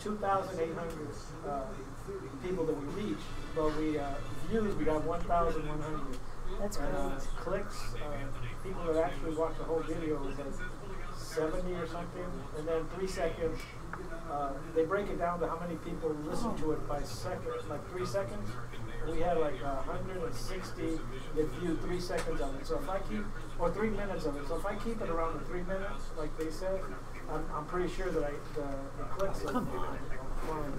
2,800 people that we reached, but we views we got 1,100. That's great. Clicks, people that actually watched the whole video was like 70 or something, and then 3 seconds. They break it down to how many people listen to it by second, like 3 seconds. We had like 160 that viewed 3 seconds of it. So if I keep, or 3 minutes of it. So if I keep it around the 3 minutes, like they said, I'm pretty sure that the clicks are fine.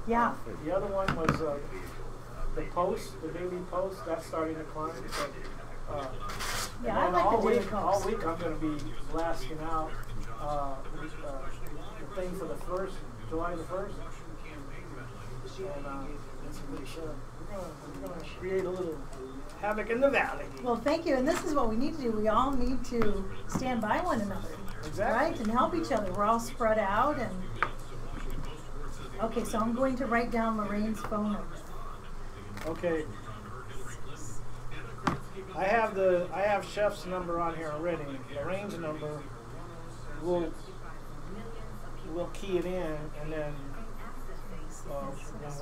Yeah. The other one was the post, the daily post. That's starting to climb. So, yeah, I like the daily post. All week I'm going to be blasting out the thing for the July the 1st. And that's a good show. We're going to create a little havoc in the valley. Well, thank you. And this is what we need to do. We all need to stand by one another. Exactly. Right? And help each other. We're all spread out. And okay, so I'm going to write down Lorraine's phone number. Okay. I have Chef's number on here already. Lorraine's number. We'll key it in, and then when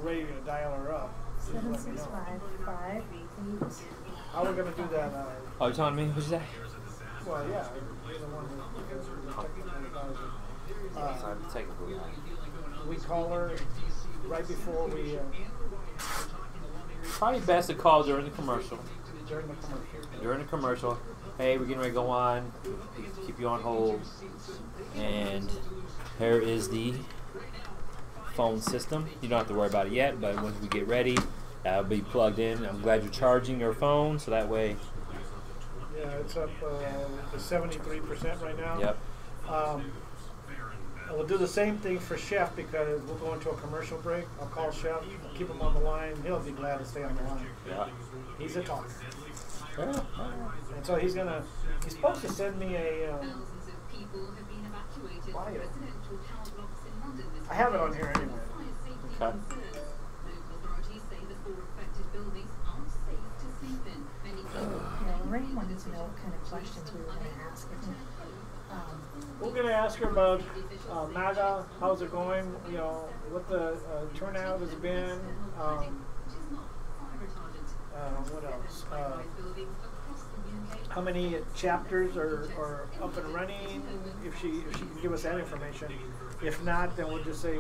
we're ready to dial her up. 76558. How we're gonna do that? Oh, you telling me? What'd you say? Well, yeah, you're the one who technical guy. we call her right before we. Probably best to call during the commercial. During the commercial. During the commercial. Hey, we're getting ready to go on. Keep you on hold. And here is the phone system. You don't have to worry about it yet, but once we get ready, that'll be plugged in. I'm glad you're charging your phone, so that way. Yeah, it's up to 73% right now. Yep. We'll do the same thing for Chef because we'll go into a commercial break. I'll call Chef, keep him on the line. He'll be glad to stay on the line. Yeah. He's a talker. Yeah. And so he's supposed to send me a flyer. I have it on here anyway. Okay. Lorraine wanted to know what kind of questions we were going to ask. We're going to ask her about MAGA, how's it going, what the turnout has been, what else, how many chapters are up and running, if she can give us that information. If not, then we'll just say,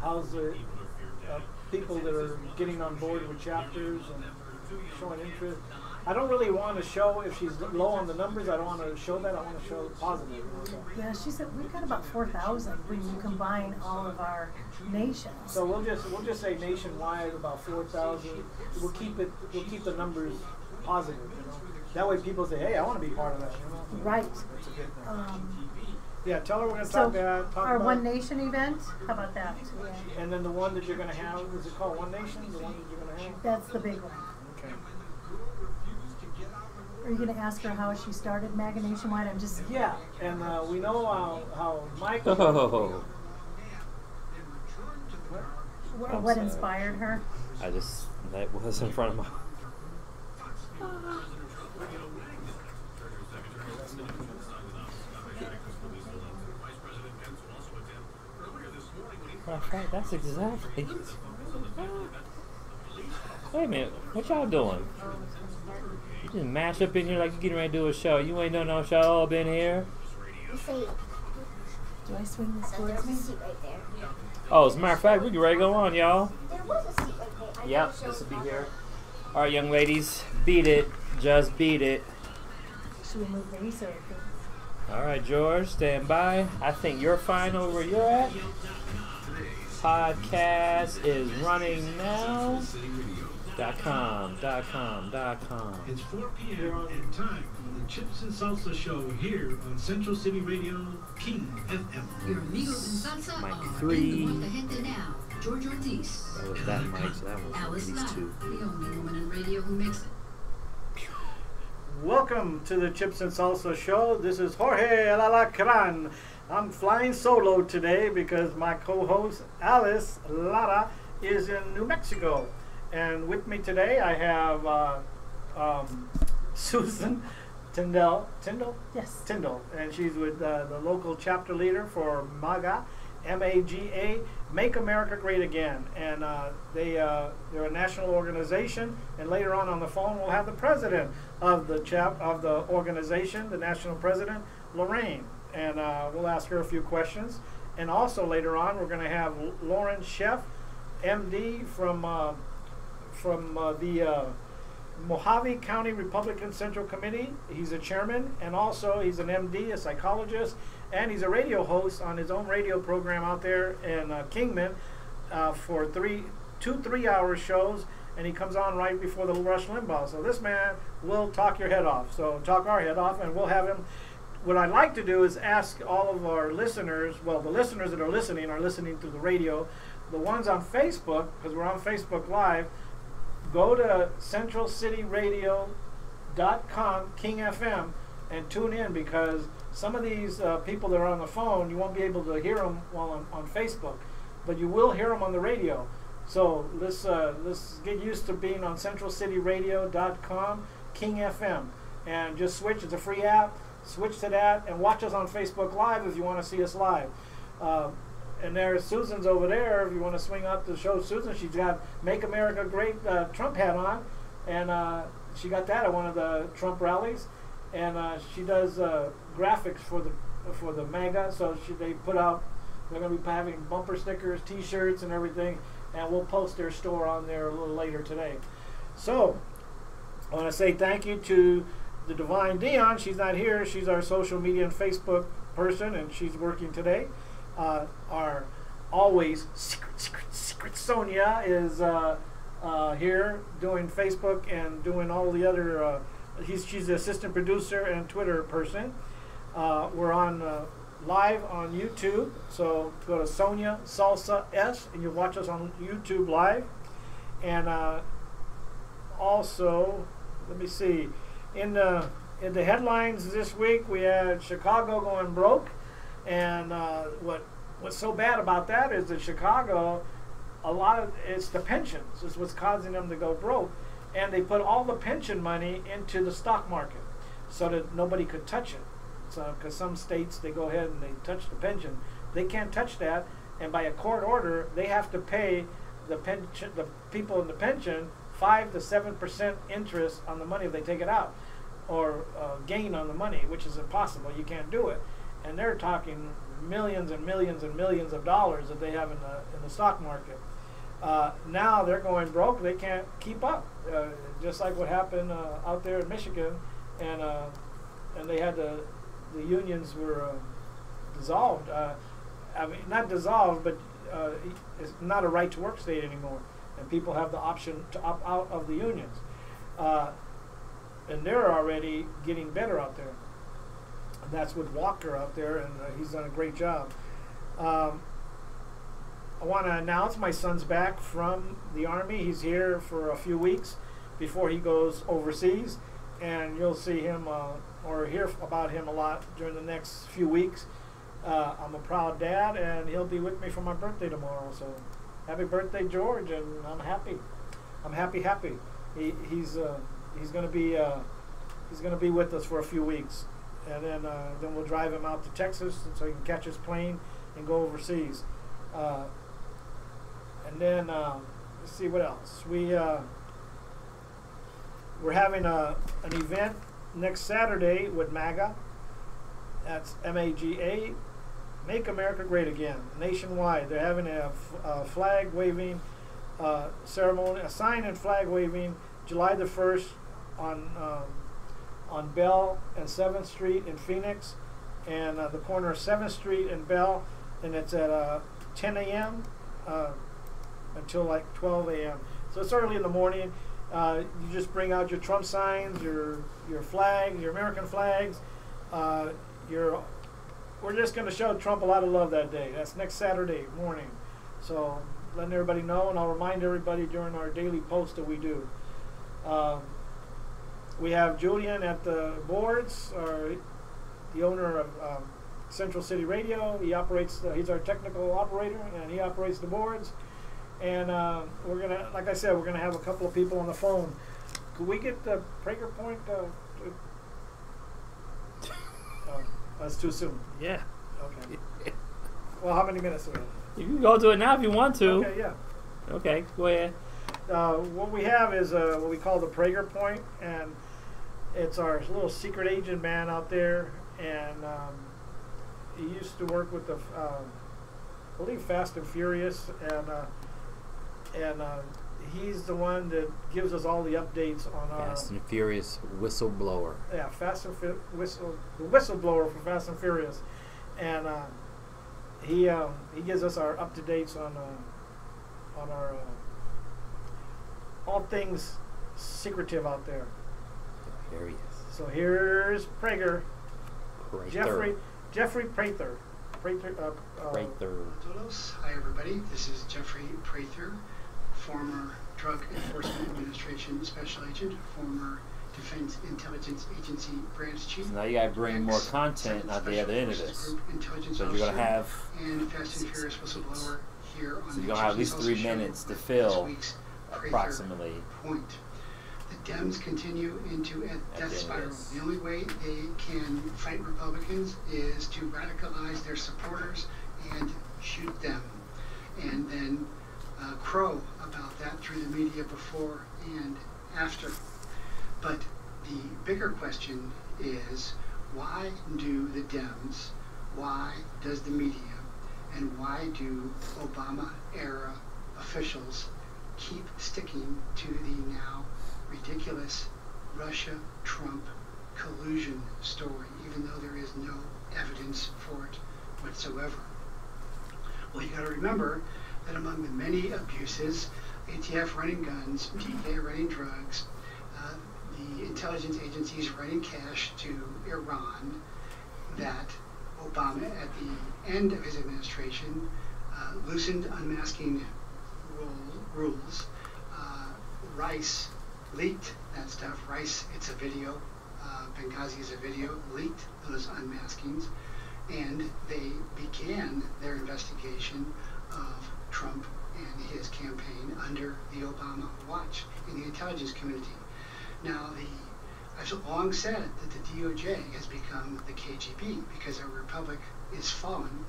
how's the people that are getting on board with chapters and showing interest. I don't really want to show if she's low on the numbers. I don't want to show that. I want to show positive. Yeah, she said we've got about 4,000 when you combine all of our nations. So we'll just say nationwide about 4,000. We'll keep the numbers positive. That way people say, hey, I want to be part of that. Right. That's a good thing. Yeah, tell her we're going to talk about our One Nation event. How about that? Yeah. And then the one that you're going to have, is it called One Nation? The one that you're going to have? That's the big one. Okay. Are you going to ask her how she started MAGA Nationwide? I'm just... Yeah, and we know how Michael... Oh. What inspired her? That was in front of my... Right, that's exactly. Wait a minute, what y'all doing? You just mash up in here like you're getting ready to do a show. You ain't done no show up in here. Do I swing this towards me? Oh, as a matter of fact, we get ready to go on, y'all. There was a seat right there. Yep, this will be here. All right, young ladies, beat it. Just beat it. Should we move maybe so? All right, George, stand by. I think you're fine over where you're at. Podcast is running now. .com. It's 4 p.m. and time for the Chips and Salsa Show here on Central City Radio, King FM. Your amigos in salsa Mic are 3. in the gente now. George Ortiz. That was that mic, so that was Alice these Lara, two. the only woman in radio who makes it. Welcome to the Chips and Salsa Show. This is Jorge Alacran. I'm flying solo today because my co-host Alice Lara is in New Mexico. And with me today I have Susan Tyndall. Yes. Tyndall. And she's with the local chapter leader for MAGA. MAGA, Make America Great Again. And they're a national organization. And later on the phone, we'll have the president of the organization, the national president, Lorraine. And we'll ask her a few questions. And also later on, we're going to have Lauren Sheff, MD from the Mojave County Republican Central Committee. He's a chairman, and also he's an MD, a psychologist, and he's a radio host on his own radio program out there in Kingman for two 3-hour shows, and he comes on right before the Rush Limbaugh. So this man will talk your head off. So talk our head off, and we'll have him. What I'd like to do is ask all of our listeners, well, the listeners that are listening through the radio, the ones on Facebook, because we're on Facebook Live, go to centralcityradio.com, King FM, and tune in, because some of these people that are on the phone, you won't be able to hear them while on Facebook, but you will hear them on the radio. So let's get used to being on centralcityradio.com, King FM, and just switch. It's a free app. Switch to that and watch us on Facebook Live if you want to see us live. And there's Susan's over there. If you want to swing up to show Susan, she's got Make America Great Trump hat on, and she got that at one of the Trump rallies. And she does graphics for the MAGA. So they put out. They're going to be having bumper stickers, T-shirts, and everything. And we'll post their store on there a little later today. So I want to say thank you to the Divine Dion. She's not here. She's our social media and Facebook person, and she's working today. Our always secret Sonia is here doing Facebook and doing all the other. She's the assistant producer and Twitter person. We're on live on YouTube, so go to Sonia Salsa S, and you'll watch us on YouTube live. And also, let me see. In the headlines this week, we had Chicago going broke, and what's so bad about that is that Chicago, it's the pensions is what's causing them to go broke, and they put all the pension money into the stock market so that nobody could touch it. So because some states, they go ahead and they touch the pension, they can't touch that, and by a court order they have to pay the people in the pension 5 to 7% interest on the money if they take it out, or gain on the money, which is impossible. You can't do it. And they're talking millions and millions and millions of dollars that they have in the stock market. Now they're going broke. They can't keep up. Just like what happened out there in Michigan, and they had the unions were dissolved. I mean, not dissolved, but it's not a right to work state anymore. And people have the option to opt out of the unions. And they're already getting better out there. And that's with Walker out there, and he's done a great job. I want to announce my son's back from the Army. He's here for a few weeks before he goes overseas. And you'll see him or hear about him a lot during the next few weeks. I'm a proud dad, and he'll be with me for my birthday tomorrow. So happy birthday, George, and I'm happy. I'm happy. He's going to be with us for a few weeks, and then we'll drive him out to Texas so he can catch his plane and go overseas. And then let's see what else. We're having an event next Saturday with MAGA. That's MAGA. Make America Great Again, nationwide. They're having a flag waving ceremony, a sign and flag waving, July the 1st on Bell and 7th Street in Phoenix, and the corner of 7th Street and Bell, and it's at 10 a.m. Until like 12 a.m. So it's early in the morning. You just bring out your Trump signs, your flag, your American flags. We're just going to show Trump a lot of love that day. That's next Saturday morning. So letting everybody know, and I'll remind everybody during our daily post that we do. We have Julian at the boards, the owner of Central City Radio. He operates. He's our technical operator, and he operates the boards. And we're gonna, like I said, we're gonna have a couple of people on the phone. Could we get the Prager Point? That's too soon. Yeah. Okay. Well, how many minutes do we have? You can go to it now if you want to. Okay, yeah. Okay, go ahead. What we have is what we call the Prager Point, and it's our little secret agent man out there, and he used to work with the, I believe, Fast and Furious, and he's the one that gives us all the updates on our Fast and Furious whistleblower. the whistleblower for Fast and Furious, and he gives us our up to dates on our all things secretive out there. Here he is. So here's Prager, Prather. Jeffrey Prather. Prather. Todos. Hi everybody, this is Jeffrey Prather, former Drug Enforcement Administration Special Agent, former Defense Intelligence Agency Branch Chief. So now you gotta bring more content at the other end of this. So you're gonna have. And Fast and Furious whistleblower here on So you're gonna have at least 3 minutes to fill, approximately. Point. The Dems continue into a death spiral. The only way they can fight Republicans is to radicalize their supporters and shoot them, and then crow about that through the media before and after. But the bigger question is, why do the Dems, why does the media, and why do Obama-era officials keep sticking to the now ridiculous Russia-Trump collusion story, even though there is no evidence for it whatsoever? Well, you got to remember that among the many abuses, ATF running guns, DK running drugs, the intelligence agencies running cash to Iran, that Obama, at the end of his administration, loosened unmasking rules. Rice leaked that stuff. Rice, it's a video. Benghazi is a video. Leaked those unmaskings, and they began their investigation of Trump and his campaign under the Obama watch in the intelligence community. Now, I've long said that the DOJ has become the KGB because our republic is fallen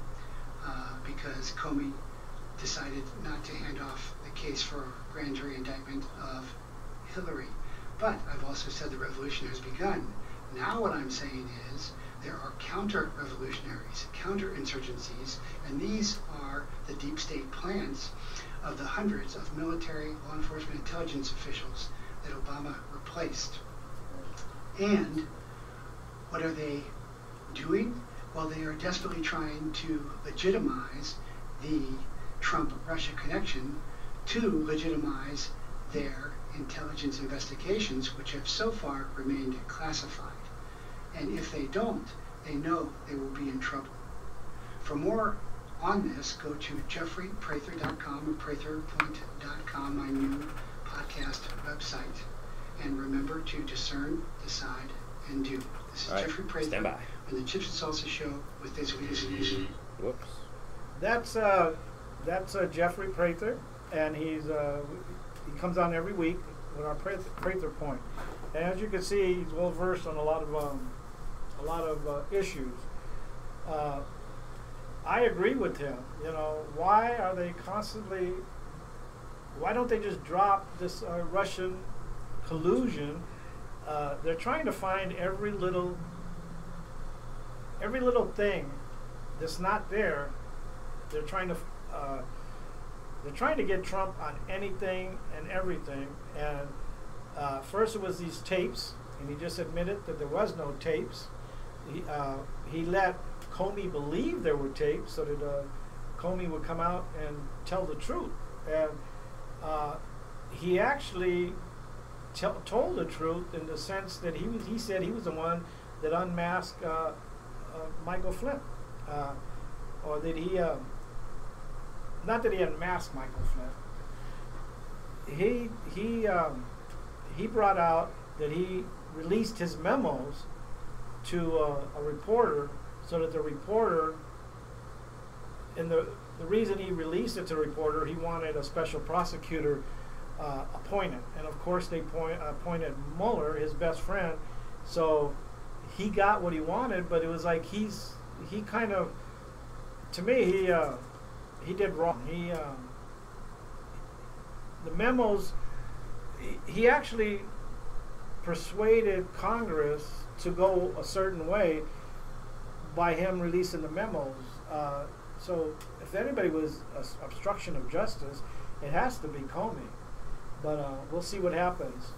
because Comey decided not to hand off the case for grand jury indictment of Hillary. But I've also said the revolution has begun. Now what I'm saying is there are counter-revolutionaries, counter-insurgencies, and these are the deep state plans of the hundreds of military, law enforcement, intelligence officials that Obama replaced. And what are they doing? Well, they are desperately trying to legitimize the Trump-Russia connection to legitimize their intelligence investigations, which have so far remained classified. And if they don't, they know they will be in trouble. For more on this, go to jeffreyprather.com or pratherpoint.com, my new podcast website. And remember to discern, decide, and do. This is Jeffrey Prather on the Chips and Salsa Show with this week's news. Whoops. That's Jeffrey Prather, and he comes on every week with our Prather Point. And as you can see, he's well versed on a lot of issues. I agree with him. You know, why are they constantly? Why don't they just drop this Russian collusion? They're trying to find every little thing that's not there. They're trying to get Trump on anything and everything. And first it was these tapes, and he just admitted that there was no tapes. He let Comey believe there were tapes so that Comey would come out and tell the truth. And he actually told the truth in the sense that he said he was the one that unmasked Michael Flynn, or that he not that he unmasked Michael Flynn. He brought out that he released his memos to a reporter, so that the reporter, and the reason he released it to the reporter, he wanted a special prosecutor appointed, and of course they appointed Mueller, his best friend. So he got what he wanted, but it was like he kind of to me, he did wrong. The memos. He actually persuaded Congress to go a certain way by him releasing the memos. So if anybody was obstruction of justice, it has to be Comey. But we'll see what happens.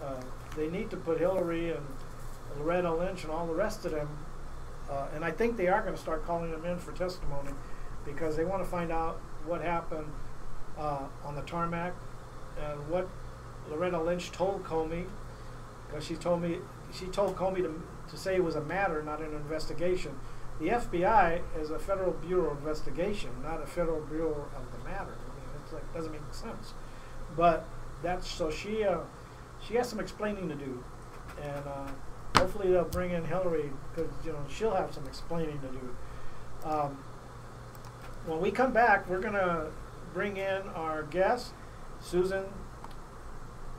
They need to put Hillary and Loretta Lynch and all the rest of them, and I think they are going to start calling them in for testimony because they want to find out what happened on the tarmac and what Loretta Lynch told Comey, because she told Comey to say it was a matter, not an investigation. The FBI is a Federal Bureau of Investigation, not a Federal Bureau of the matter. I mean, it's like doesn't make sense. But that's so she has some explaining to do, and hopefully they'll bring in Hillary because she'll have some explaining to do. When we come back, we're gonna bring in our guest, Susan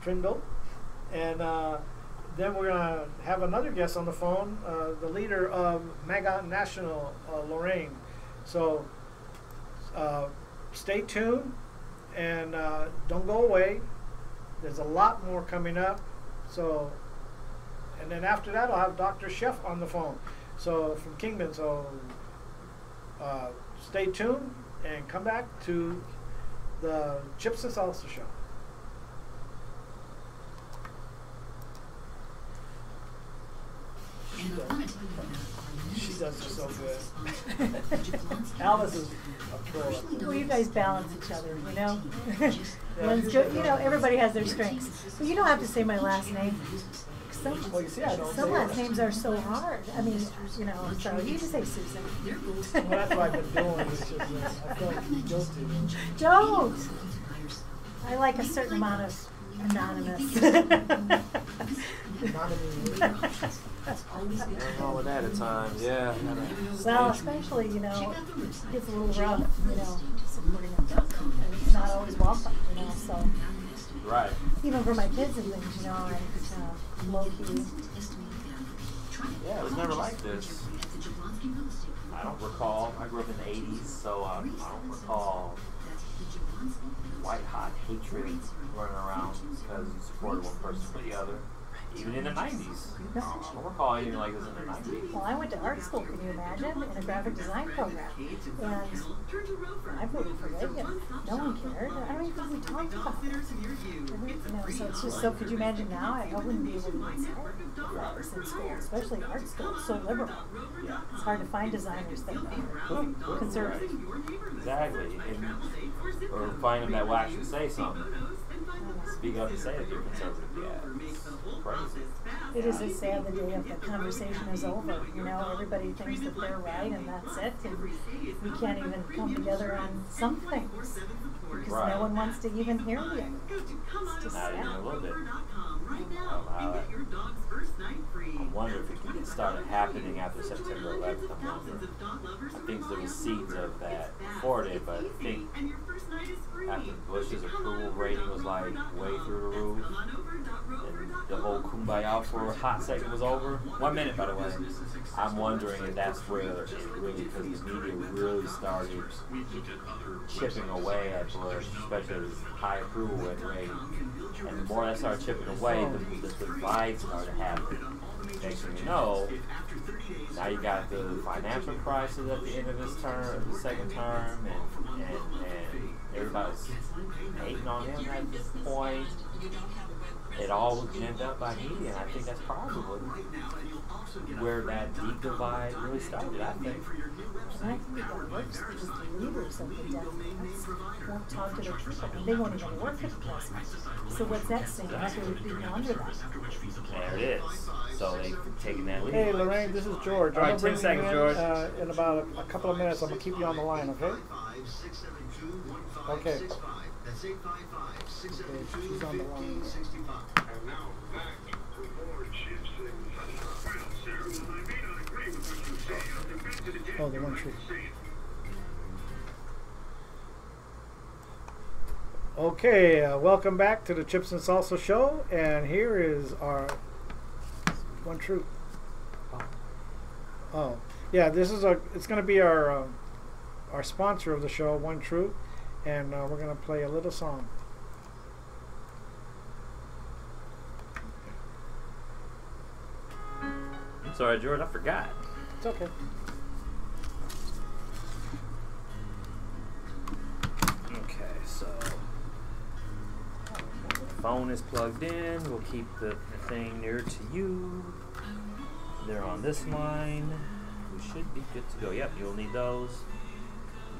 Trindle, and then we're going to have another guest on the phone, the leader of MAGA National, Lorraine. So stay tuned and don't go away. There's a lot more coming up. So, and then after that, I'll have Dr. Chef on the phone. So from Kingman. So stay tuned and come back to the Chips and Salsa Show. She does it so good. Alice is a pro. Well, you guys balance each other, One's good, everybody has their strengths. But you don't have to say my last name. Some last names are so hard. I mean, so you just say Susan. Well, that's what I've been doing. It's just, I feel like guilty. Don't. I like a certain amount of anonymous. Nothing wrong with that at times, yeah. Well, especially, it gets a little rough, supporting them. It's not always welcome, so. Right. Even for my kids and things, I'm low-key. Yeah, it was never like this. I don't recall. I grew up in the 80s, so I don't recall white-hot hatred running around because you supported one person or the other. Even in the 90s. I don't recall anything like this in the 90s. Well, I went to art school, can you imagine, in a graphic design program. And I voted for Reagan. No one cared. I don't even think we talked about it. So it's just so, could you imagine now? I wouldn't be able to even say that was in school, especially art school. It's so liberal. Yeah. It's hard to find designers that are conservative. Exactly. Or find them that will actually say something. Speak up and say that you're conservative. Yeah, it's crazy. It is just sad the day of the conversation is over. Everybody thinks that they're right and that's it, and we can't even come together on some things because no one wants to even hear the other. It's just sad. Not even a little bit. I wonder if it can start happening after September 11th. I think there was seeds of that before it, but I think after Bush's approval rating was like way through the roof, and the whole kumbaya for a hot second was over. 1 minute, by the way. I'm wondering if that's where it really, because the media really started chipping away at Bush, especially his high approval rate. And the more that started chipping away, the divide started happening. Next thing you know, now you got the financial crisis at the end of this term, the second term, and everybody's hating on him at this point. It all was ginned up by media, and I think that's probably where that deep divide really started, I think. And I think that works because the leaders of the Democrats won't talk to their people. They won't even work with the president. So what's that saying to people under that? There it is. So they've taken that lead. Hey, Lorraine, this is George. All right, 10 seconds, George. In about a couple of minutes, I'm going to keep you on the line, okay? Okay. She's on the line. Oh, the one tree. Okay, welcome back to the Chips and Salsa Show, and here is our one truth. Oh, yeah, this is it's going to be our our sponsor of the show, One Truth, and we're going to play a little song. I'm sorry, George, I forgot. It's okay. Okay, so the phone is plugged in. We'll keep the thing near to you. They're on this line. We should be good to go. Yep, you'll need those.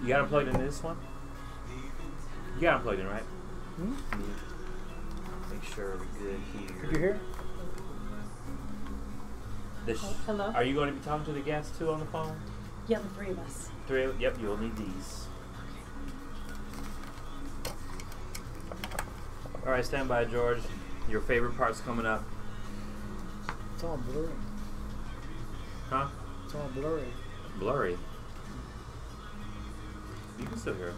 You got them plugged into this one? You got them plugged in, right? Hmm? Make sure we're good here. Did you hear? Hello? Are you going to be talking to the guests too on the phone? Yeah, the three of us. Yep, you'll need these. All right, stand by, George. Your favorite part's coming up. It's all blurry. Huh? It's all blurry. Blurry. You can still hear it.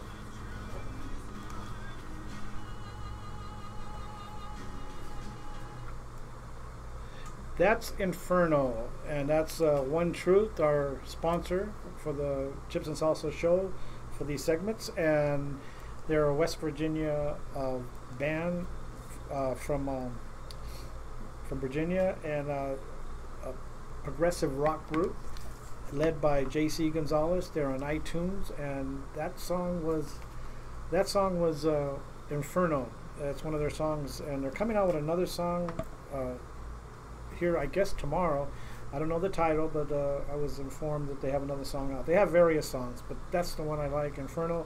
That's Inferno, and that's One Truth, our sponsor for the Chips and Salsa show for these segments, and they're a West Virginia band from Virginia, and a progressive rock group led by J.C. Gonzalez. They're on iTunes, and that song was Inferno. That's one of their songs, and they're coming out with another song here, I guess tomorrow. I don't know the title, but I was informed that they have another song out. They have various songs, but that's the one I like, Inferno.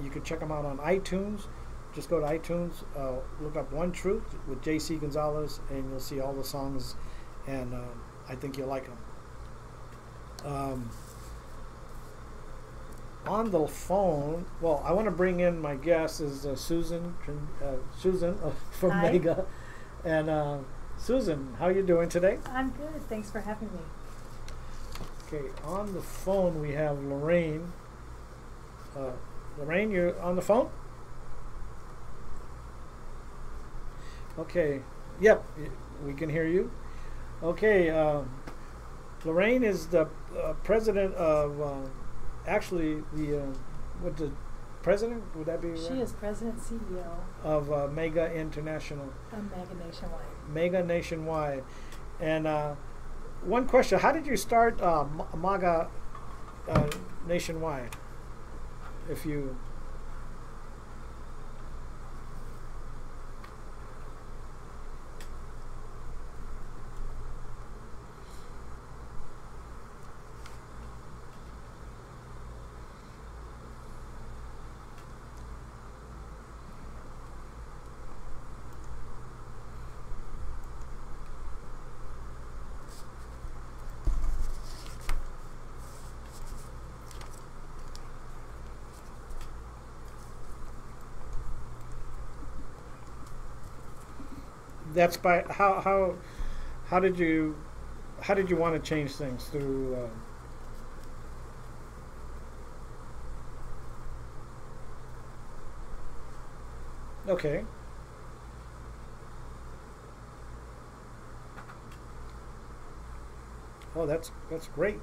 You can check them out on iTunes. Just go to iTunes, look up One Truth with J.C. Gonzalez, and you'll see all the songs, and I think you'll like them. On the phone, well, I want to bring in my guest is Susan from Hi. Mega, and Susan, how you doing today? I'm good. Thanks for having me. Okay, on the phone we have Lorraine. Lorraine, you're on the phone? Okay, yep, we can hear you. Okay, Lorraine is the president of, actually the, what the president, would that be right? She is president CEO Of Mega International. of Mega Nationwide. Mega Nationwide. And one question, how did you start MAGA Nationwide? If you... That's by how did you want to change things through okay. Oh, that's great.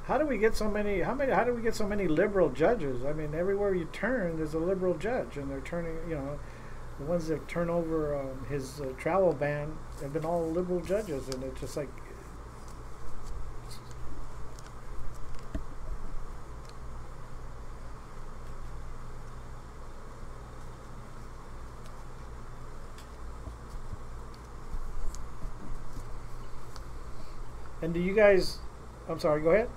How do we get so many? How do we get so many liberal judges? I mean, everywhere you turn, there's a liberal judge, and they're turning. You know, the ones that turn over his travel ban have been all liberal judges, and it's just like. And do you guys? I'm sorry. Go ahead.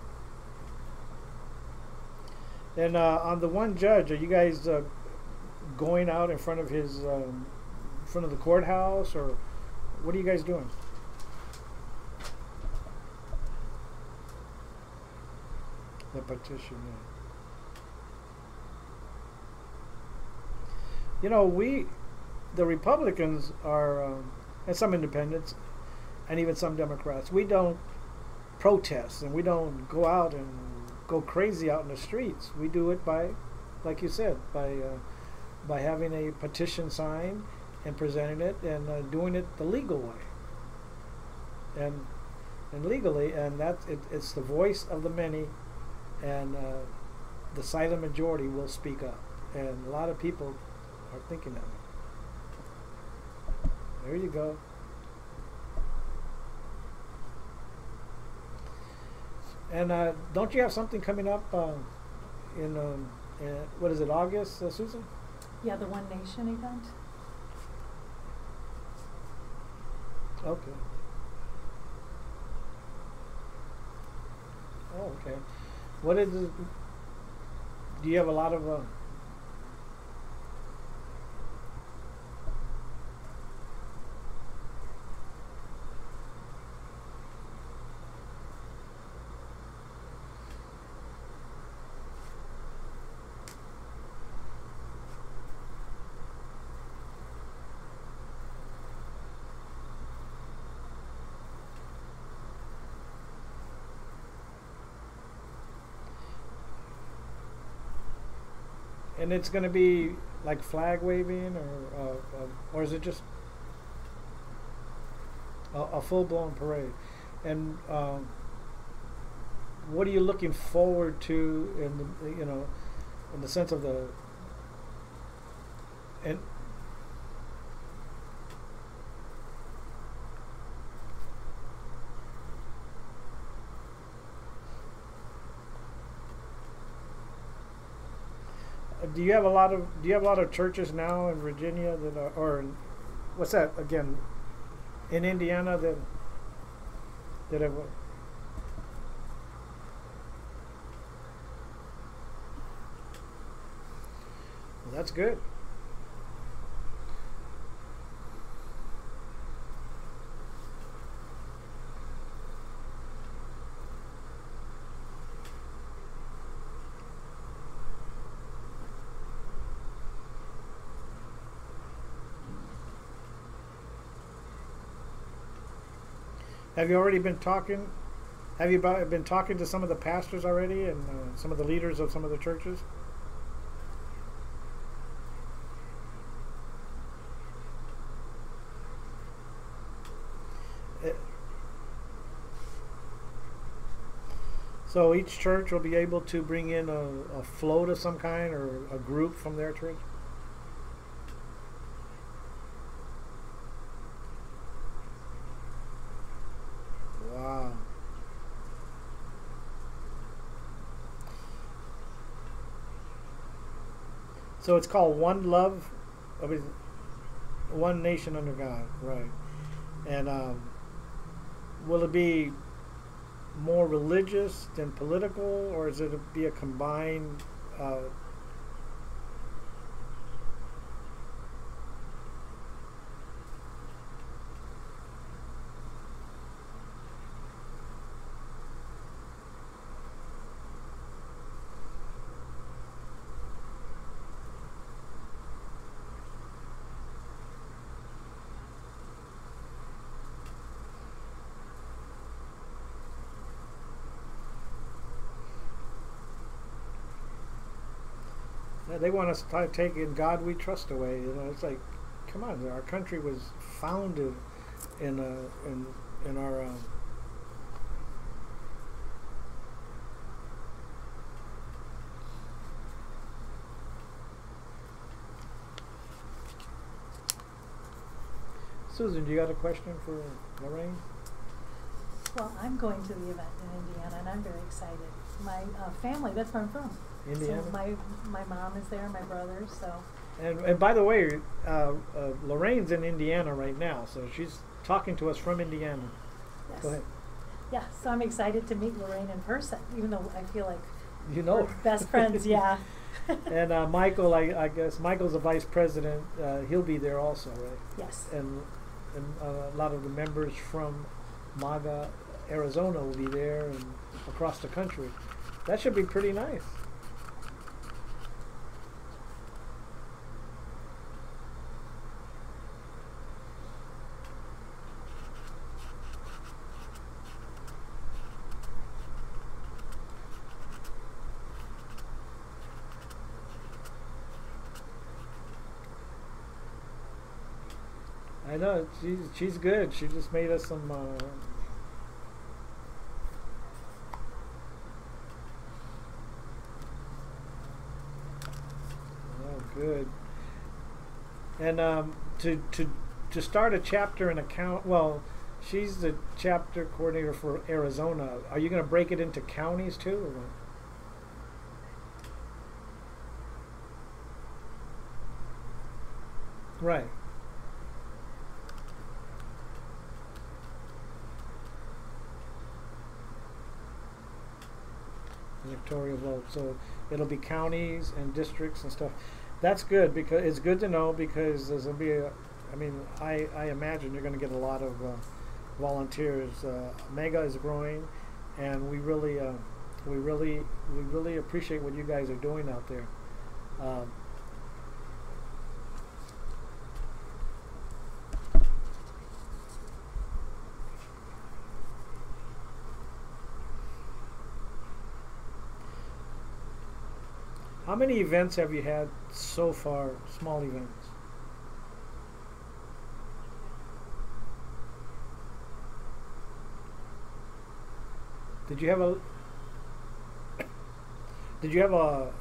And on the one judge, are you guys going out in front of his, in front of the courthouse, or what are you guys doing? The petition. Yeah. You know, the Republicans are, and some independents, and even some Democrats, we don't protest and we don't go out and go crazy out in the streets. We do it by, like you said, by having a petition signed and presenting it and doing it the legal way. And legally, and it's the voice of the many, and the silent majority will speak up. And a lot of people are thinking of it. There you go. And don't you have something coming up in what is it, August, Susan? Yeah, the One Nation event. Okay. Oh, okay. What is it? Do you have a lot of and it's going to be like flag waving, or is it just a full-blown parade? And what are you looking forward to in the, in the sense of the, and do you have a lot of churches now in Virginia that are, or what's that again, in Indiana that have? Well, that's good. Have you already been talking? Have you been talking to some of the pastors already and some of the leaders of some of the churches? So each church will be able to bring in a float of some kind or a group from their church? Wow. So it's called One Love, One Nation Under God, right? And will it be more religious than political, or is it be a combined? They want us to take "In God We Trust" away. It's like, come on, our country was founded in our. Susan, do you got a question for Lorraine? Well, I'm going to the event in Indiana, and I'm very excited. My family, that's where I'm from. Indiana? So my mom is there, my brother, so. And by the way, Lorraine's in Indiana right now, so she's talking to us from Indiana. Yes. Go ahead. Yeah, so I'm excited to meet Lorraine in person, even though I feel like we're best friends, yeah. And Michael, I guess Michael's the vice president. He'll be there also, right? Yes. And a lot of the members from MAGA Arizona will be there and across the country. That should be pretty nice. I know she's good. She just made us some. Oh, good. And to start a chapter in account. Well, she's the chapter coordinator for Arizona. Are you going to break it into counties too, or what? Right. Electoral vote. So it'll be counties and districts and stuff. That's good because it's good to know because there's gonna be a. I mean, I imagine you're going to get a lot of volunteers. Mega is growing, and we really appreciate what you guys are doing out there. How many events have you had so far, small events? Did you have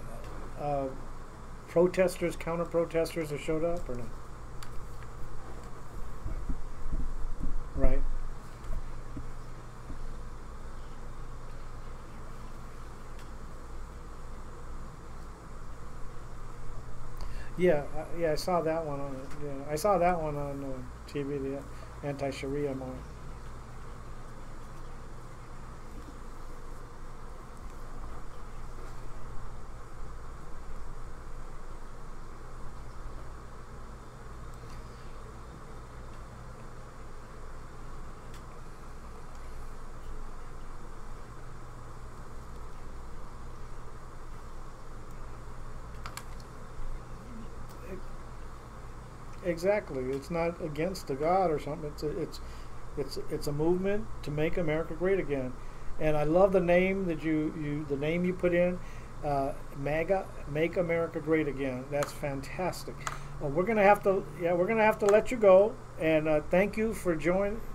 protesters, counter protesters that showed up or not? Right. Yeah, I saw that one on. Yeah, I saw that one on TV. The anti-Sharia march. Exactly. It's not against the God or something. It's a movement to make America great again. And I love the name that the name you put in, MAGA, Make America Great Again. That's fantastic. We're gonna have to let you go. And thank you for joining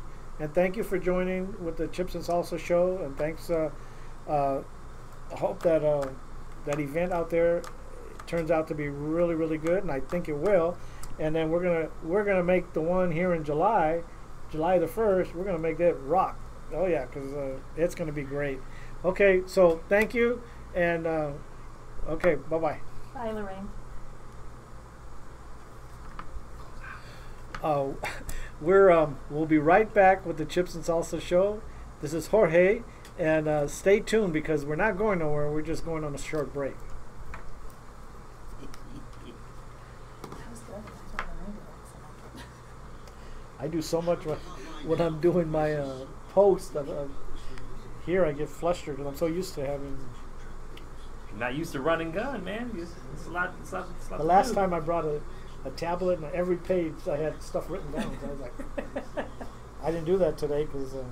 with the Chips and Salsa show. And thanks. I hope that that event out there turns out to be really, really good, and I think it will. And then we're gonna make the one here in July the 1st. We're gonna make that rock. Oh yeah, because it's gonna be great. Okay, so thank you, and okay, bye bye. Bye, Lorraine. We'll be right back with the Chips and Salsa show. This is Jorge, and stay tuned because we're not going nowhere. We're just going on a short break. I do so much when I'm doing my post. Here I get flustered because I'm so used to having. You're not used to running gun, man. It's a lot. The last time I brought a tablet and every page I had stuff written down. So I was like, I didn't do that today because I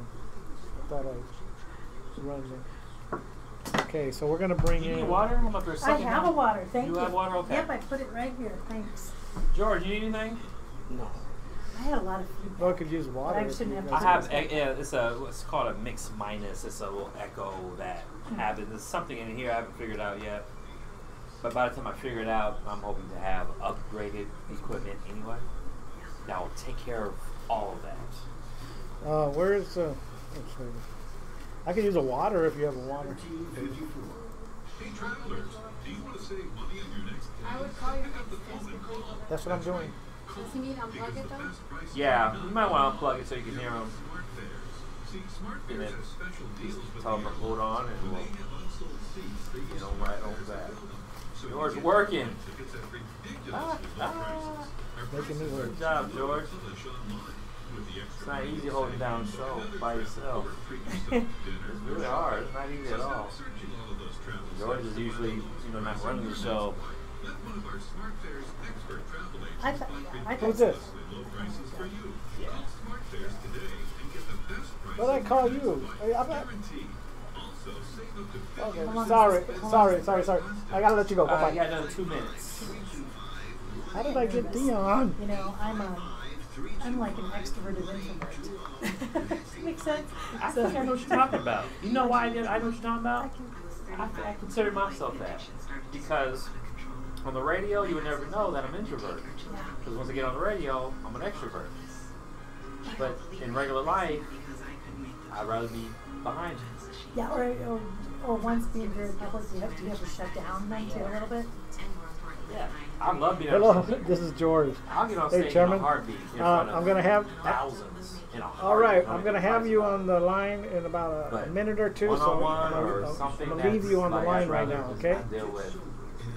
thought I'd run. Okay, so we're gonna bring in. You need water? I'm up there. I have a water. Thank you. You have water? Okay. Yep, I put it right here. Thanks. George, you need anything? No. I had a lot of feedback. Well, I could use water. I shouldn't have. I have. Yeah, it's called a mix minus. It's a little echo that happens. There's something in here I haven't figured out yet. But by the time I figure it out, I'm hoping to have upgraded equipment anyway. That will take care of all of that. Where's I could use a water if you have a water. Hey travelers, do you want to save money on your next day? I would call you. That's what I'm doing. Does he need to unplug it though? Yeah, you might want to unplug it so you can hear them. And then tell them to hold on and we'll get them right over that. George working. Making me work. Good job, George. It's not easy holding down a show by yourself. It's really hard. It's not easy at all. George is usually, not running the show. Who's this? Yeah. What did I call you? I'm not. Okay, sorry. I gotta let you go. Bye-bye. You got another 2 minutes. How did I get Dion? I'm I'm like an extroverted introvert. Does that make sense? I think I know what you're talking about. You know why I know what you're talking about? I consider myself that. Because on the radio, you would never know that I'm introverted. Because once I get on the radio, I'm an extrovert. But in regular life, I'd rather be behind you. Yeah, or once being very public, you have to shut down then too a little bit. Yeah, I love being Hello, on stage. this is George. I'll get on Hey, stage Chairman. in a heartbeat. In front of I'm going to have... thousands. In a heartbeat. All right, I'm going to have you on the line in about a minute or two. One-on-one So or something. I'm going to leave you on the line right now, okay? I deal with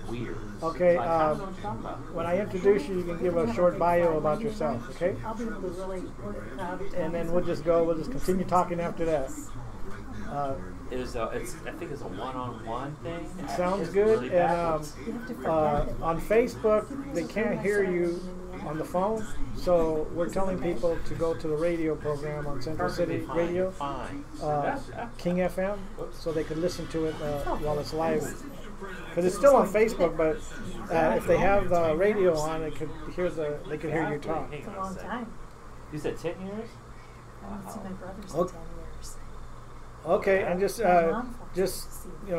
weird. Okay, Like, I don't know what you're talking about. when I introduce you, you can give a short bio about yourself, okay? I'll be able to really work proud of And then we'll just continue talking after that. I think it's a one-on-one thing. It sounds It's good. really And backwards. on Facebook, they can't hear you on the phone, so we're telling people to go to the radio program on Central City Radio, Fine. King FM, so they could listen to it while it's live. Because it's still on Facebook, but if they have the radio on, they could hear you talk. Hang It's a on long second. time. You said 10 years? I haven't seen my brothers in Okay. 10 years. Okay, and just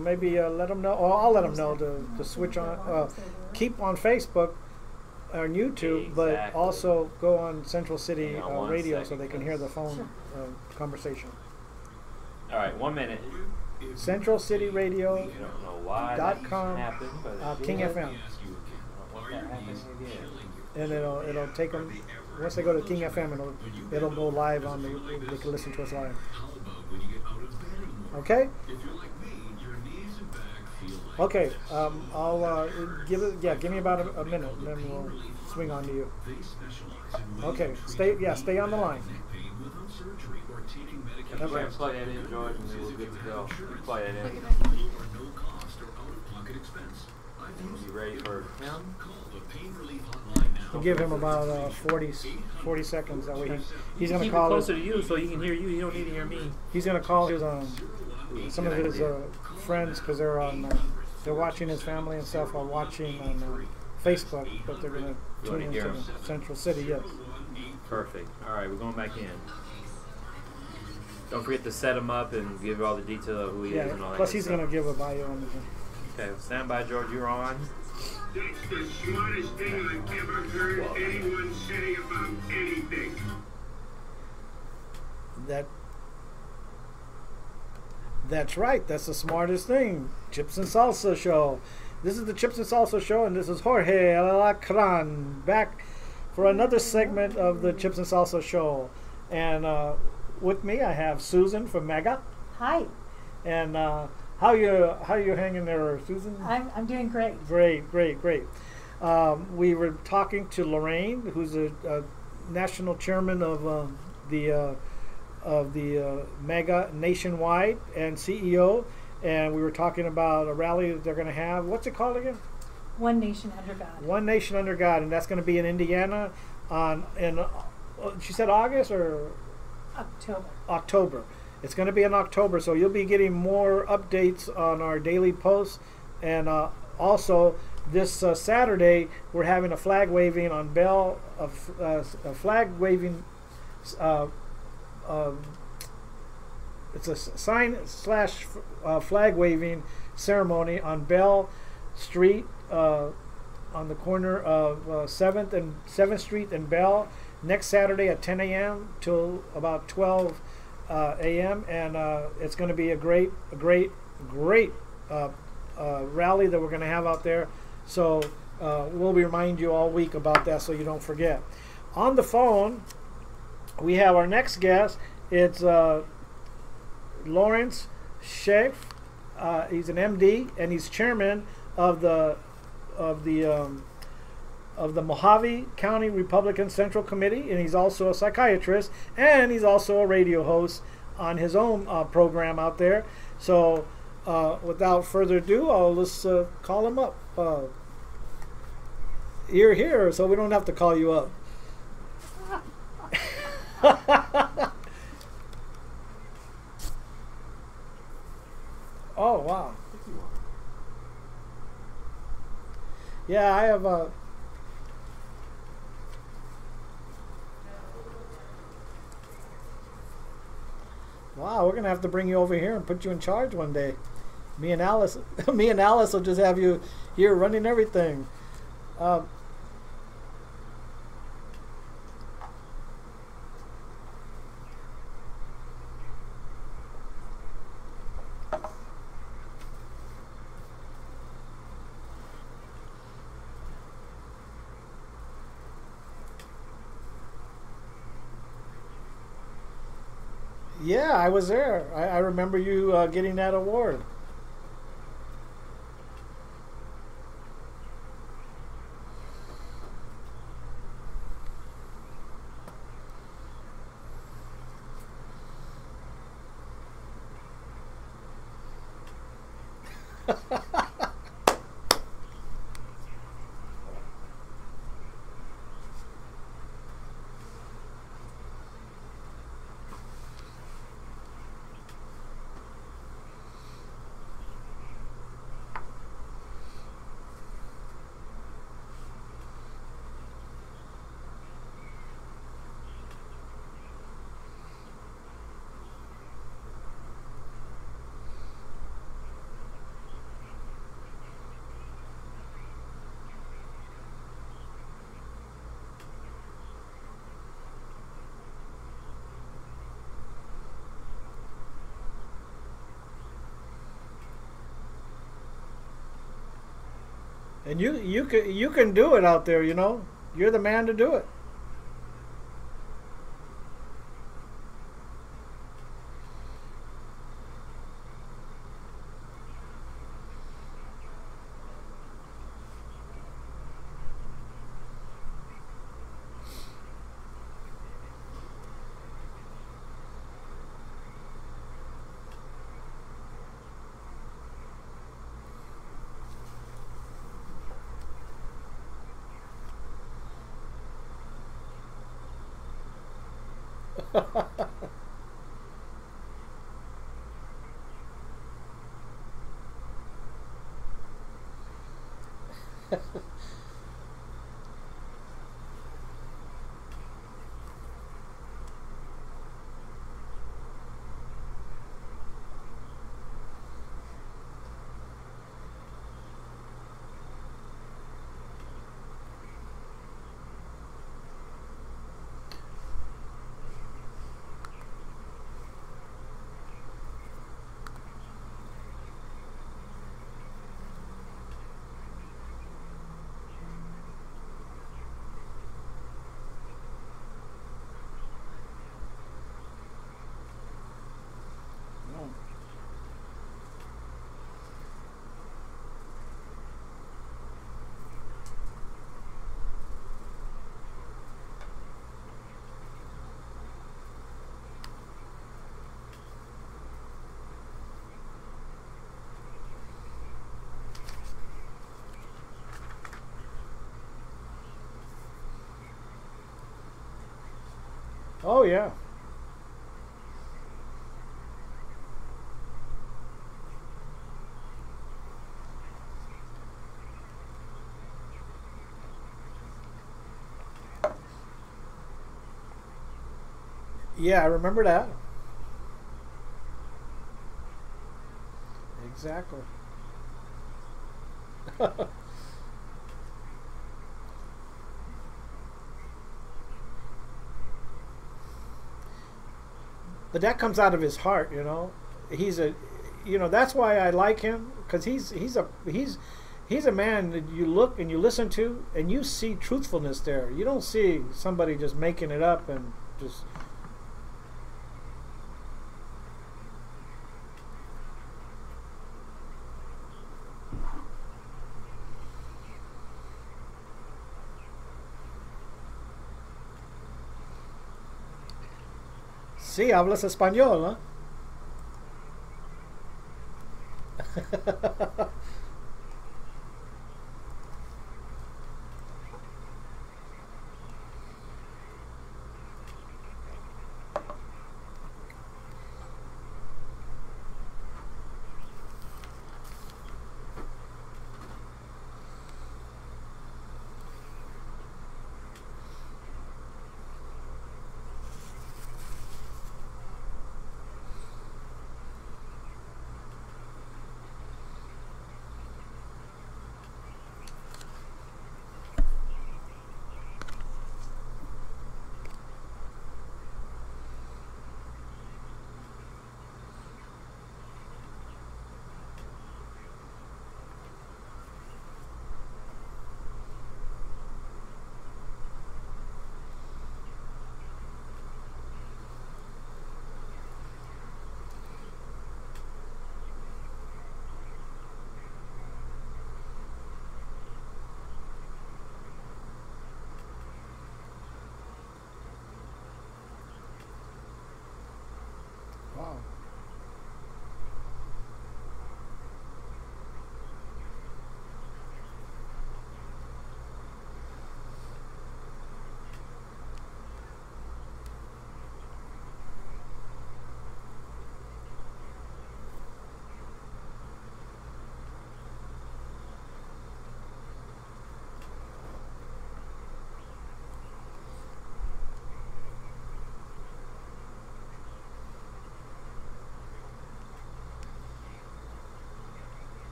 maybe let them know, or I'll let them know to switch on, keep on Facebook or YouTube, but Exactly. also go on Central City Hang on one Radio so second. they can hear the phone conversation. All right, 1 minute. Central City Radio. You don't know why Dot that com, happened, but it King did. FM, I don't want that happening again. and it'll take them. Once they go to King FM, it'll go live on they can listen to us live. Okay. Okay. I'll give me about a minute, and then we'll swing on to you. Okay. Stay on the line. Go ahead and plug that in, George, and we're good to go. You plug that in. We'll be ready for him. We'll give him about 40 seconds. That way he's going to Keep call it closer us. to you so he can hear you. You don't need to hear me. He's going to call his some of his friends because they're watching his family and stuff are watching on Facebook, but they're going to tune into Central City. Yes. Perfect. All right, we're going back in. Don't forget to set him up and give all the detail of who he is and all that. Plus good he's stuff. going to give a bio on it. Okay, stand by, George. You're on. That's the smartest thing I've ever heard anyone say about anything. That's right. That's the smartest thing. Chips and Salsa Show. This is the Chips and Salsa Show, and this is Jorge Alacran back for another segment of the Chips and Salsa Show. And with me, I have Susan from Mega. Hi. And how you hanging there, Susan? I'm doing great. Great. We were talking to Lorraine, who's a national chairman of the Mega Nationwide and CEO, and we were talking about a rally that they're going to have. What's it called again? One Nation Under God. One Nation Under God, and that's going to be in Indiana she said August or October. It's going to be in October, so you'll be getting more updates on our daily posts. And also, this Saturday, we're having a flag waving on Bell, a flag waving, it's a sign / flag waving ceremony on Bell Street, on the corner of 7th Street and Bell, next Saturday at 10 a.m. till about 12 a.m. And it's going to be a great rally that we're going to have out there. So we'll remind you all week about that so you don't forget. On the phone, we have our next guest. It's Lawrence Schaaf. He's an MD and he's chairman of the Mojave County Republican Central Committee, and he's also a psychiatrist, and he's also a radio host on his own program out there. So without further ado, I'll just call him up. You're here, so we don't have to call you up. Oh, wow. Yeah, I have Wow, we're gonna have to bring you over here and put you in charge one day. Me and Alice, me and Alice will just have you here running everything. Um, yeah, I was there. I remember you getting that award. And you can do it out there, you know. You're the man to do it. Oh yeah. Yeah, I remember that. Exactly. But that comes out of his heart, you know. He's a, you know, that's why I like him, because he's a man that you look and you listen to and you see truthfulness there. You don't see somebody just making it up and just. Sí, hablas español, ¿no?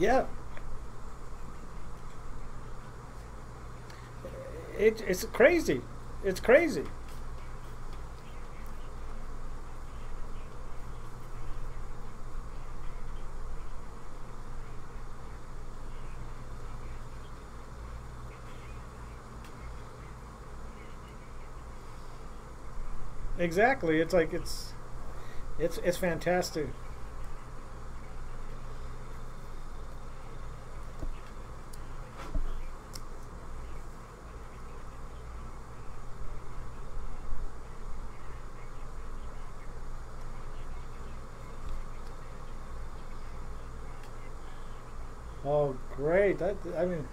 Yeah. It's crazy. It's crazy. Exactly. It's like it's fantastic. Oh, great. I mean,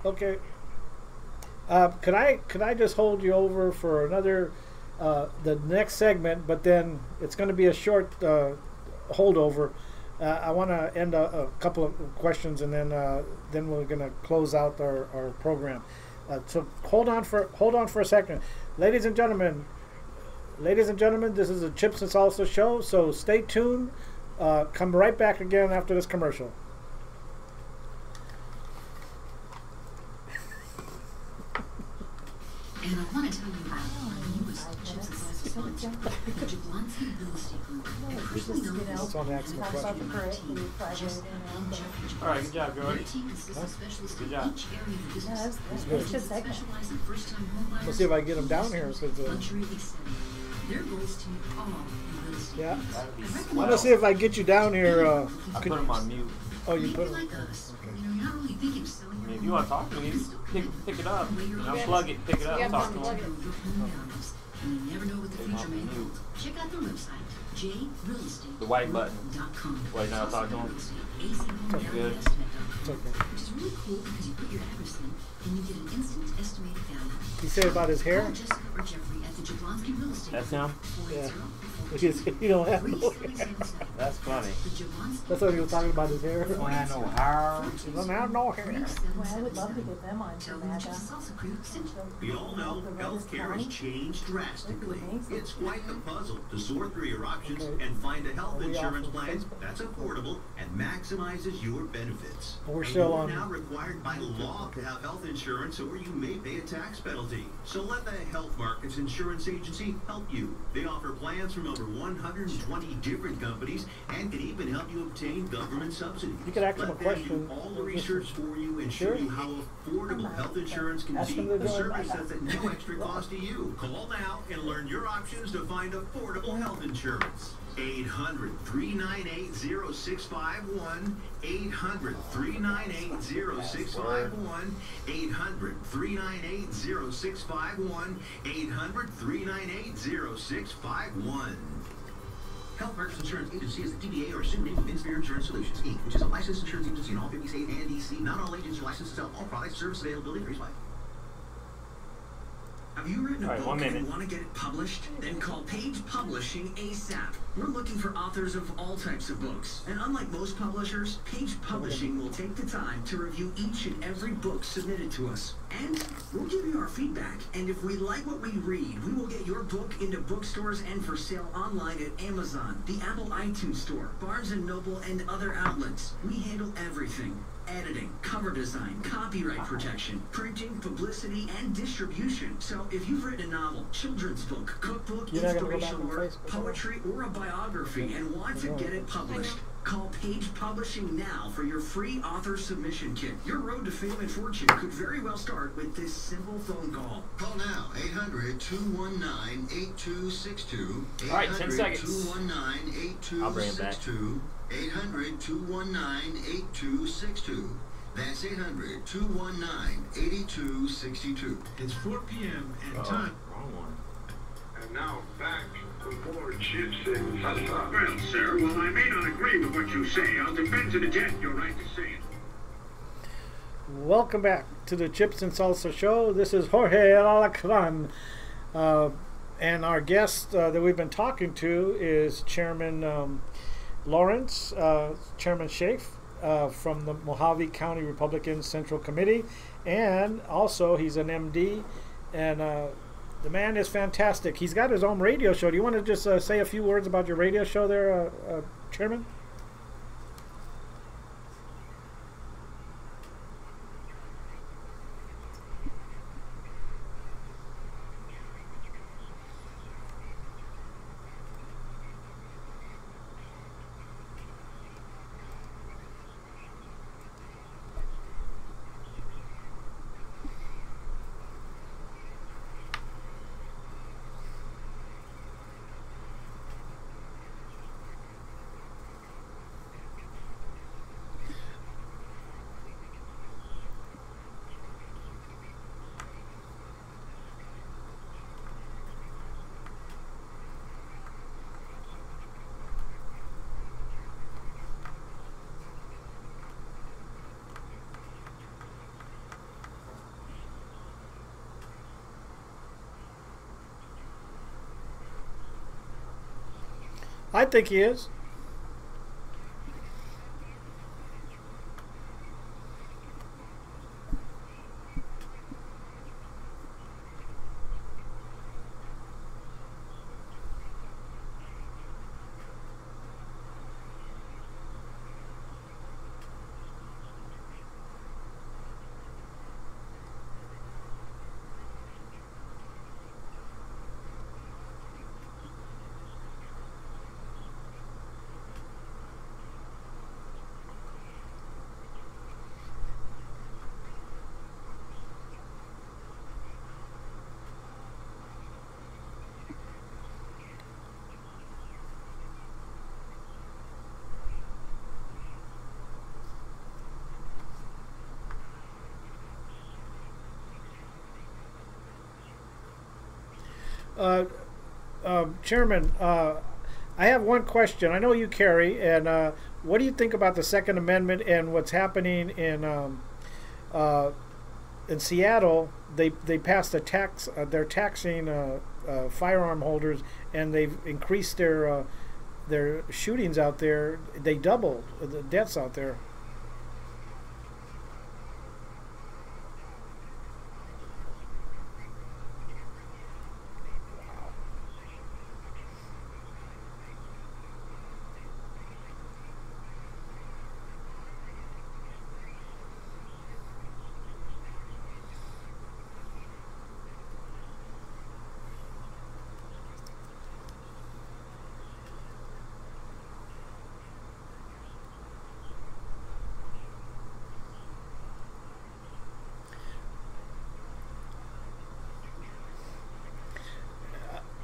okay. Could I just hold you over for another the next segment, but then it's going to be a short holdover. I want to end a couple of questions, and then we're going to close out our program. So hold on for a second, ladies and gentlemen. Ladies and gentlemen, this is a Chips and Salsa show. So stay tuned. Come right back again after this commercial. And I want to tell you about our newest Chips and Salsa sponsor, the Jablonski Real Estate Group. Personally known as That's on the actual question. All right, good job, George. Good job. Good. Let's see if I can get them down here. Their goals to all in real estate. Yeah. I'm gonna see if I can get you down here. I put them on mute. Oh, you put them. Like us, you know, you're not really thinking of selling I mean, if you want to talk to me, pick it up. Unplug it, pick it up, Yeah, talk to unplug me. and you never know what the future may hold. Check out their website, The white button. jrealestate.com. Wait, now talk to him. Good. It's okay. Which is really cool because you put your address in and you get an instant estimated value. You say about his hair? Call Jessica or Jeffrey at the Jablonski Real Estate. That's him? Yeah. You don't have no hair. That's funny. That's what he was talking about, his hair. I know how. He doesn't have no hair. Well, I would love to get them on to MAGA. We all know healthcare has changed drastically. It's quite the puzzle to sort through your options and find a health insurance plan that's affordable and maximizes your benefits. We're still You're on. now required by law to have health insurance, or you may pay a tax penalty. So let the Health Markets Insurance Agency help you. They offer plans from over 120 different companies and can even help you obtain government subsidies. You could ask him a Let them question. do all the research for you and show Sure. you how affordable health insurance can Ask be. him to A do it. service that's at no extra cost to you. Call now and learn your options to find affordable health insurance. 800-398-0651. 800-398-0651. 800-398-0651. 800-398-0651. Health Markets Insurance Agency is the DBA or assumed name of Inspire Insurance Solutions, Inc., which is a licensed insurance agency in all 50 states and D.C. Not all agents are licensed to sell all products. Service availability varies by. Have you written a All right, book 1 minute. and want to get it published? Then call Page Publishing ASAP. We're looking for authors of all types of books. And unlike most publishers, Page Publishing will take the time to review each and every book submitted to us. And we'll give you our feedback. And if we like what we read, we will get your book into bookstores and for sale online at Amazon, the Apple iTunes Store, Barnes & Noble, and other outlets. We handle everything. Editing, cover design, copyright protection, printing, publicity, and distribution. So if you've written a novel, children's book, cookbook, You're not gonna go back inspirational on work, Facebook, poetry, or a biography and want to get it published, call Page Publishing now for your free author submission kit. Your road to fame and fortune could very well start with this simple phone call. Call now, 800-219-8262. All right, 10 seconds. 800-219-8262. I'll bring it back. 800-219-8262. That's 800-219-8262. It's 4 p.m. and time. Wrong one. And now back to more Chips and Salsa. Well, sir, while I may not agree with what you say, I'll defend to the death your right to say it. Welcome back to the Chips and Salsa show. This is Jorge Alacran. And our guest that we've been talking to is Chairman Lawrence, Chairman Schaaf. from the Mojave County Republican Central Committee, and also he's an MD, and the man is fantastic. He's got his own radio show. Do you want to just say a few words about your radio show there, Chairman? I think he is. Chairman, I have one question. I know you carry, and what do you think about the Second Amendment and what's happening in Seattle? They passed a tax. They're taxing firearm holders, and they've increased their shootings out there. They doubled the deaths out there.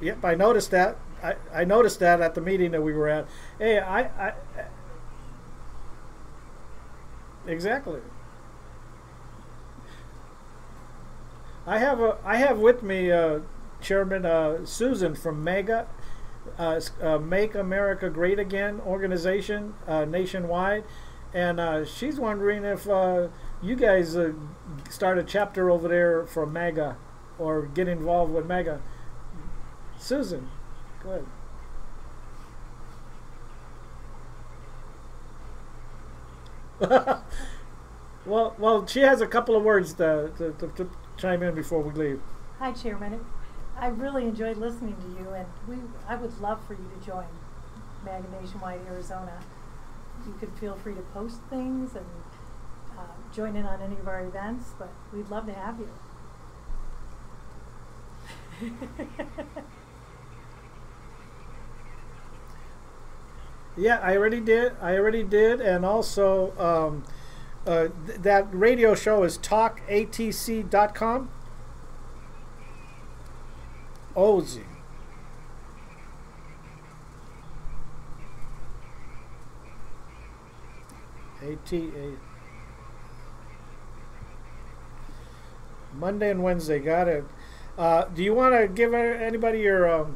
Yep, I noticed that. I noticed that at the meeting that we were at. Hey, exactly. I have with me Chairman Susan from MEGA, Make America Great Again organization nationwide, and she's wondering if you guys start a chapter over there for MEGA or get involved with MEGA. Susan, go ahead. well, she has a couple of words to chime in before we leave. Hi, Chairman. I really enjoyed listening to you, and I would love for you to join MAGA Nationwide Arizona. You could feel free to post things and join in on any of our events, but we'd love to have you. Yeah, I already did, and also that radio show is talkatc.com. OZ. ATA. Monday and Wednesday, got it. Do you want to give anybody your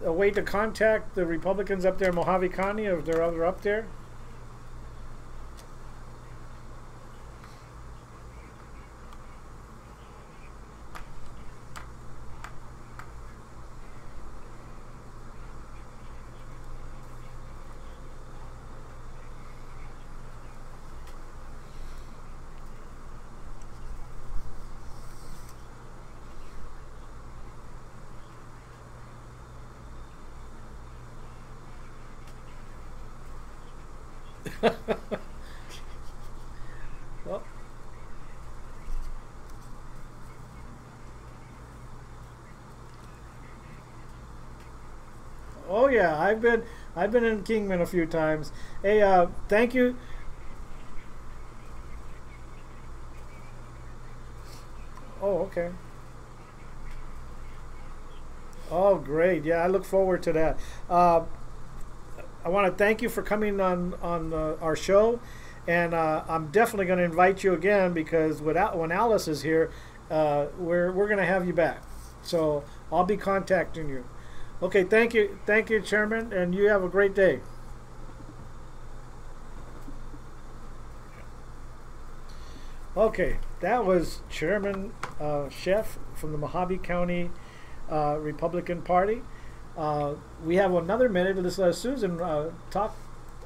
a way to contact the Republicans up there in Mojave County if they're ever up there? Well, oh yeah, I've been in Kingman a few times. Hey, thank you. Oh, okay. Oh, great. Yeah, I look forward to that. I want to thank you for coming on our show, and I'm definitely going to invite you again because when Alice is here, we're going to have you back. So I'll be contacting you. Okay, thank you, Chairman, and you have a great day. Okay, that was Chairman Chef from the Mojave County Republican Party. We have another minute. Let's let Susan talk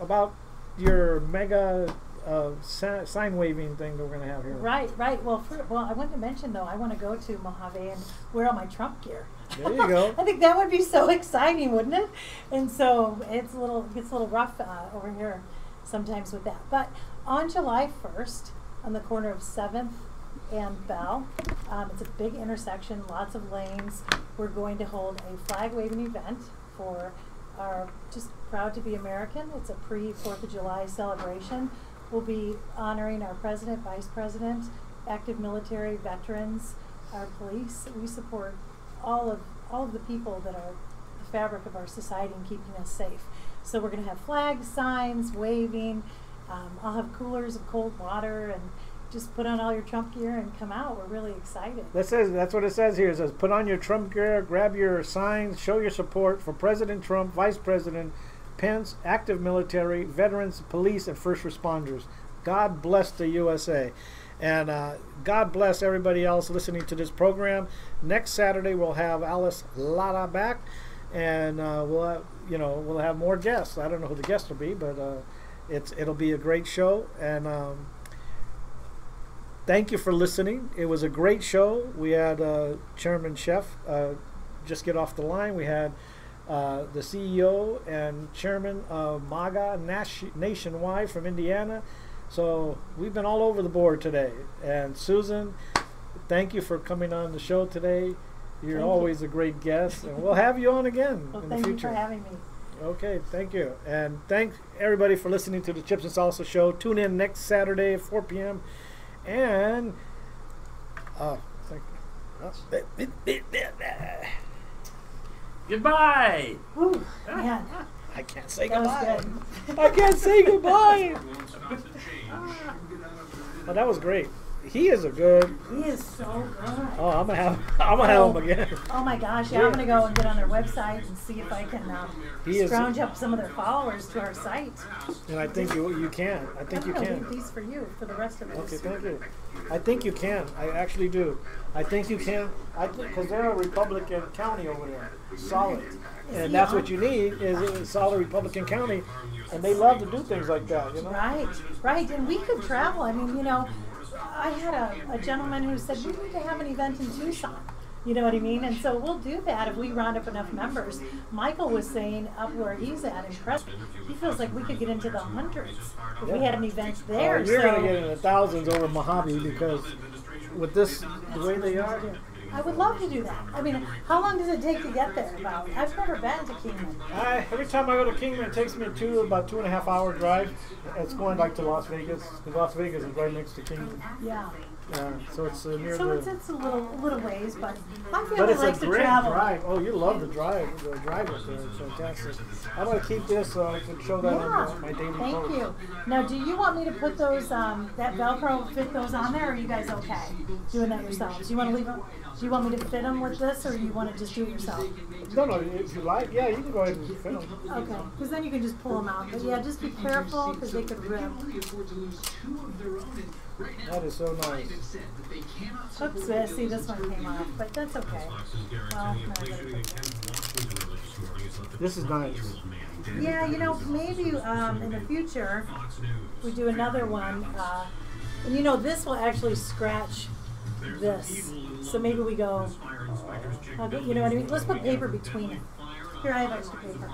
about your mega sign waving thing that we're going to have here. Right. Well, I wanted to mention though, I want to go to Mojave and wear all my Trump gear. There you go. I think that would be so exciting, wouldn't it? And so gets a little rough over here sometimes with that. But on July 1st, on the corner of 7th and Bell, it's a big intersection, lots of lanes. We're going to hold a flag waving event for our just proud to be American. It's a pre-4th of July celebration. We'll be honoring our president, vice president, active military, veterans, our police. We support all of the people that are the fabric of our society and keeping us safe. So we're going to have flags, signs, waving. I'll have coolers of cold water, and just put on all your Trump gear and come out. We're really excited. That's what it says here. It says put on your Trump gear, grab your signs, show your support for President Trump, Vice President Pence, active military, veterans, police, and first responders. God bless the USA. And God bless everybody else listening to this program. Next Saturday we'll have Alice Lara back, and we'll have more guests. I don't know who the guests will be, but it'll be a great show. And thank you for listening. It was a great show. We had Chairman Chef just get off the line. We had the CEO and Chairman of MAGA Nationwide from Indiana. So we've been all over the board today. And Susan, thank you for coming on the show today. You're always a great guest, and we'll have you on again in the future. Thank you for having me. Okay, thank you. And thanks everybody for listening to the Chips and Salsa Show. Tune in next Saturday at 4 p.m. And Goodbye. Whew, man. I can't say That was goodbye. good. I can't say goodbye. Oh, that was great. He is a good. He is so good. Oh, I'm gonna have him again. Oh my gosh, yeah, I'm gonna go and get on their website and see if I can scrounge up some of their followers to our site. And I think you can. I think you I'm gonna can. leave these for you for the rest of us. Okay, thank you. I think you can. I actually do. I think you can. Because they're a Republican county over there, solid, and that's what you need is a solid Republican county, and they love to do things like that, you know. Right, and we could travel. I mean, I had a gentleman who said we need to have an event in Tucson. You know what I mean? And so we'll do that if we round up enough members. Michael was saying up where he's at in Preston, he feels like we could get into the hundreds if we had an event there. You're going to get in the thousands over Mojave because with this, the way they are. I would love to do that. I mean, how long does it take to get there? About? I've never been to Kingman. Every time I go to Kingman, it takes me about 2.5 hour drive. It's going like to Las Vegas. Because Las Vegas is right next to Kingman. Yeah. So it's near so the. it's a little ways, but my family But it's likes a to great travel. drive. Oh, you love the drive. The drive up there. It's fantastic. I'm going to keep this so I can show that on my daily Thank post. you. Now, do you want me to put those that Velcro fit those on there, or are you guys okay doing that yourselves? Do you want to leave them? Do you want me to fit them with this, or you want to just do it yourself? No, if you like, yeah, you can go ahead and fit them. Okay, because then you can just pull them out. But yeah, just be careful because they could rip. That is so nice. Oops, see this one came off, but that's okay. Well, This is nice. yeah, maybe in the future we do another one. And this will actually scratch this. So maybe we go, you know what I mean? Let's put paper between it. Here, I have extra paper.